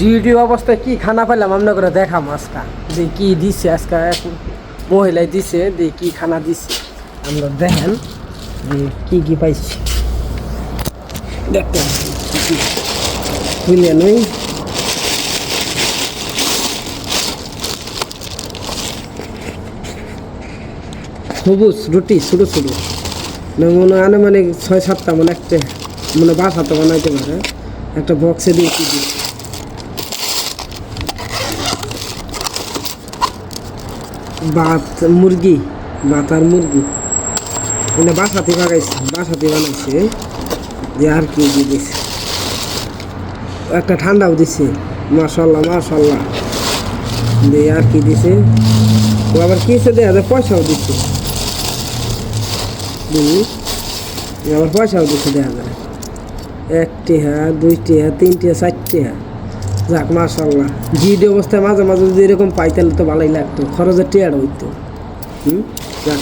GD অবস্থায় কি খানা পাইলাম আমরা করে দেখাম আজকা যে কি দিছে আজকা এক মহিলাই দিছে যে কি খানা দিছে আমরা দেখেন যে কি পাইছি দেখতে বুঝলেন ওই সবুজ রুটি ছোটো ছোটো মনে আনুমানিক 6-7টা মানে একটা মানে বাসাতে বানাইতে পারে একটা বক্সে দিয়ে কি দিচ্ছে ভাত মুরগি ভাত আর মুরগি এটা বাসাতে বানাইছে যে আর কি দিয়েছে একটা ঠান্ডাও দিছে মাশাল্লাহ মাশাল্লাহ দিয়ে আর কি দিছে তো আবার কিসে দেয়া যায় পয়সাও দিচ্ছে আবার পয়সাও দিচ্ছে দেখা যায় 1 টাকা 2 টাকা 3 টাকা 4 টাকা যাক মাশাল্লাহ জিডি অবস্থায় মাঝে মাঝে যদি এরকম পাই তাহলে তো ভালোই লাগতো খরচের টিয়ার হইতো যাক